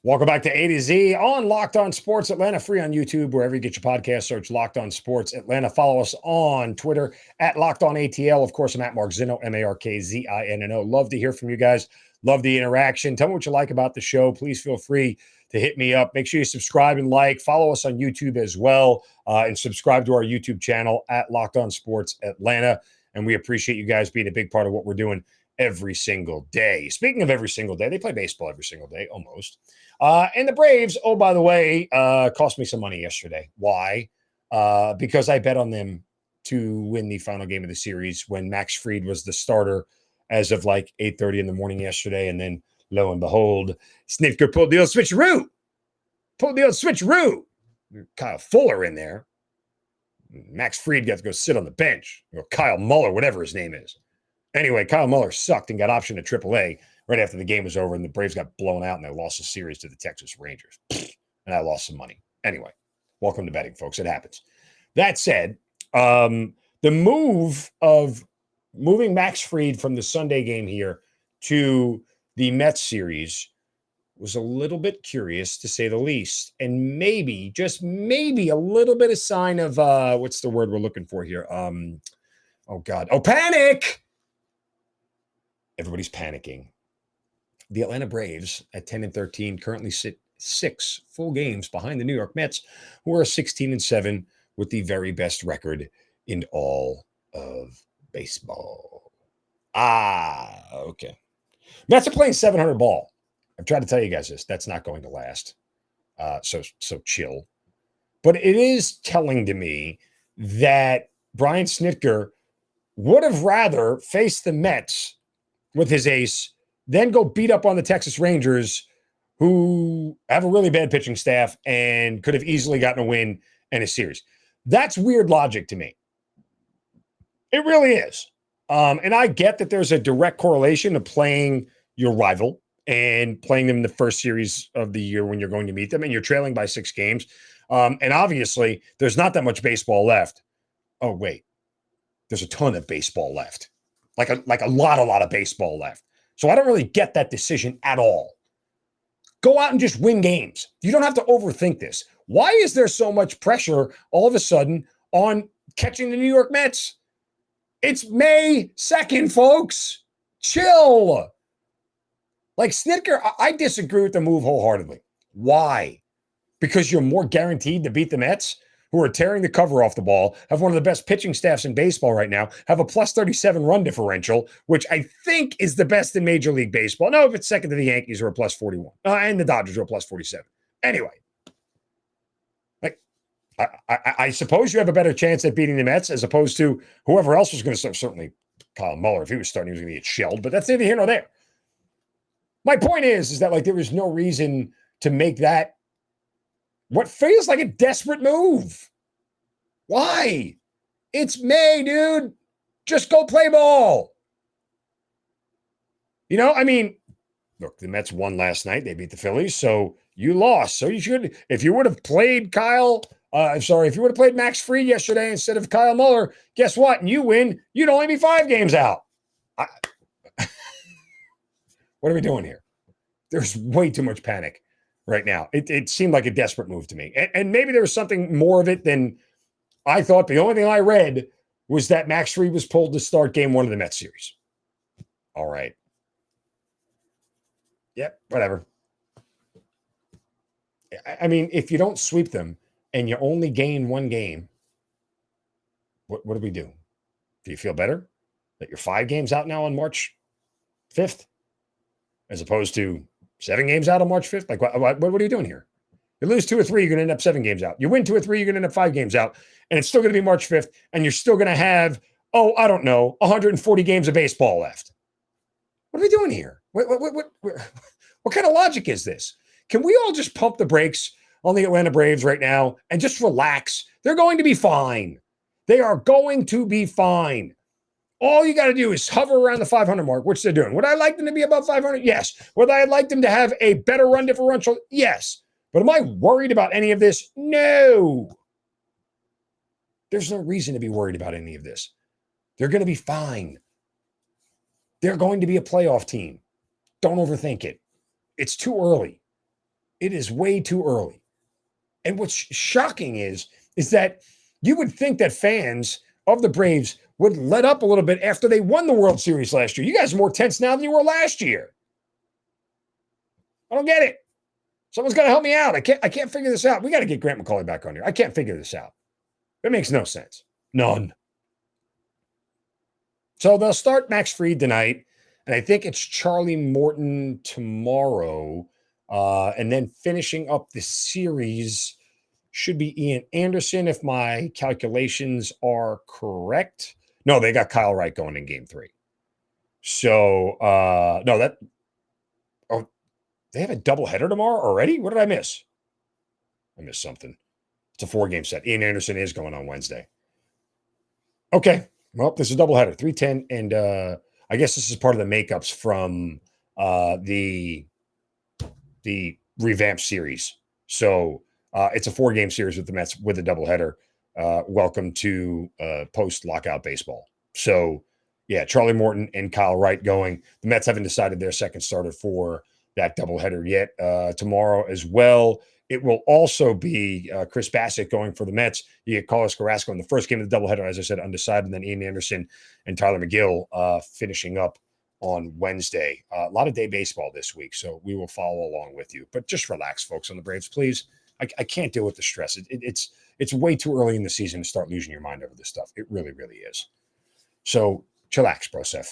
Welcome back to A to Z on Locked On Sports Atlanta, free on YouTube, wherever you get your podcast. Search Locked On Sports Atlanta. Follow us on Twitter at Locked On ATL. Of course, I'm at Mark Zinno, MarkZinno. Love to hear from you guys. Love the interaction. Tell me what you like about the show. Please feel free to hit me up. Make sure you subscribe and like. Follow us on YouTube as well, and subscribe to our YouTube channel at Locked On Sports Atlanta. And we appreciate you guys being a big part of what we're doing every single day. Speaking of every single day, they play baseball every single day, almost. And the Braves, oh, by the way, cost me some money yesterday. Why? Because I bet on them to win the final game of the series when Max Fried was the starter as of like 8:30 in the morning yesterday. And then lo and behold, Snitker pulled the old switcheroo. Kyle Fuller in there. Max Fried got to go sit on the bench. Or Kyle Muller, whatever his name is. Anyway, Kyle Muller sucked and got optioned to AAA right after the game was over, and the Braves got blown out, and they lost the series to the Texas Rangers. And I lost some money. Anyway, welcome to betting, folks. It happens. That said, the move of moving Max Fried from the Sunday game here to the Mets series was a little bit curious, to say the least, and maybe, just maybe, a little bit of sign of, what's the word we're looking for here? Panic! Everybody's panicking. The Atlanta Braves at 10-13 currently sit 6 full games behind the New York Mets, who are 16-7 with the very best record in all of baseball. Okay. Mets are playing 700 ball. I've tried to tell you guys this. That's not going to last. So chill. But it is telling to me that Brian Snitker would have rather faced the Mets with his ace, then go beat up on the Texas Rangers, who have a really bad pitching staff and could have easily gotten a win in a series. That's weird logic to me. It really is. And I get that there's a direct correlation of playing your rival and playing them in the first series of the year when you're going to meet them and you're trailing by 6 games. And obviously, there's not that much baseball left. Oh, wait. There's a ton of baseball left. Like a lot of baseball left. So I don't really get that decision at all. Go out and just win games. You don't have to overthink this. Why is there so much pressure all of a sudden on catching the New York Mets? It's May 2nd, folks. Chill. Like Snitker, I disagree with the move wholeheartedly. Why? Because you're more guaranteed to beat the Mets, who are tearing the cover off the ball, have one of the best pitching staffs in baseball right now, have a plus 37 run differential, which I think is the best in Major League Baseball. No, if it's second to the Yankees, who are plus 41. And the Dodgers, who are plus 47. Anyway, like I suppose you have a better chance at beating the Mets as opposed to whoever else was going to start. Certainly Kyle Muller, if he was starting, he was going to get shelled, but that's neither here nor there. My point is that like there was no reason to make that what feels like a desperate move. Why? It's May, dude. Just go play ball. You know, I mean, look, the Mets won last night. They beat the Phillies, so you lost. So you should, if you would have played if you would have played Max Fried yesterday instead of Kyle Muller, guess what? And you win, you'd only be 5 games out. What are we doing here? There's way too much panic right now. It seemed like a desperate move to me. And maybe there was something more of it than I thought. The only thing I read was that Max Fried was pulled to start game 1 of the Mets series. All right. Yep, whatever. I mean, if you don't sweep them and you only gain 1 game, what do we do? Do you feel better that you're 5 games out now on March 5th as opposed to 7 games out on March 5th? Like, what are you doing here? You lose 2 or 3, you're going to end up 7 games out. You win 2 or 3, you're going to end up 5 games out. And it's still going to be March 5th. And you're still going to have, 140 games of baseball left. What are we doing here? What kind of logic is this? Can we all just pump the brakes on the Atlanta Braves right now and just relax? They're going to be fine. They are going to be fine. All you got to do is hover around the 500 mark, which they're doing. Would I like them to be above 500? Yes. Would I like them to have a better run differential? Yes. But am I worried about any of this? No. There's no reason to be worried about any of this. They're going to be fine. They're going to be a playoff team. Don't overthink it. It's too early. It is way too early. And what's shocking is that you would think that fans of the Braves would let up a little bit after they won the World Series last year. You guys are more tense now than you were last year. I don't get it. Someone's got to help me out. I can't figure this out. We got to get Grant McCauley back on here. I can't figure this out. It makes no sense. None. So they'll start Max Fried tonight, and I think it's Charlie Morton tomorrow. And then finishing up the series should be Ian Anderson, if my calculations are correct. No, they got Kyle Wright going in game 3. So, they have a doubleheader tomorrow already? What did I miss? I missed something. It's a 4-game set. Ian Anderson is going on Wednesday. Okay. Well, this is a doubleheader, 3:10, and I guess this is part of the makeups from the revamped series. So it's a 4-game series with the Mets with a doubleheader. Welcome to post-lockout baseball. So, yeah, Charlie Morton and Kyle Wright going. The Mets haven't decided their second starter for that doubleheader yet. Tomorrow as well. It will also be Chris Bassett going for the Mets. You get Carlos Carrasco in the first game of the doubleheader, as I said, undecided. And then Ian Anderson and Tyler McGill finishing up on Wednesday. A lot of day baseball this week, so we will follow along with you. But just relax, folks, on the Braves, please. I can't deal with the stress. It's way too early in the season to start losing your mind over this stuff. It really, really is. So chillax, Broseph.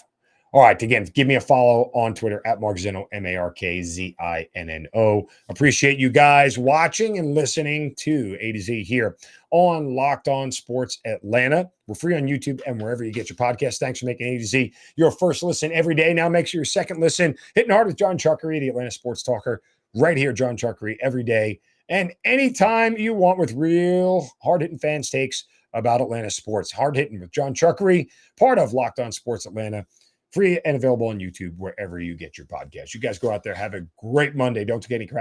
All right, again, give me a follow on Twitter at Mark Zinno, MarkZinno. Appreciate you guys watching and listening to A to Z here on Locked On Sports Atlanta. We're free on YouTube and wherever you get your podcasts. Thanks for making A to Z your first listen every day. Now makes your second listen. Hitting hard with John Chuckery, the Atlanta Sports Talker, right here, John Chuckery, every day and anytime you want with real hard-hitting fans takes about Atlanta sports. Hard-hitting with John Chuckery, part of Locked On Sports Atlanta. Free and available on YouTube wherever you get your podcast. You guys go out there. Have a great Monday. Don't get any crap.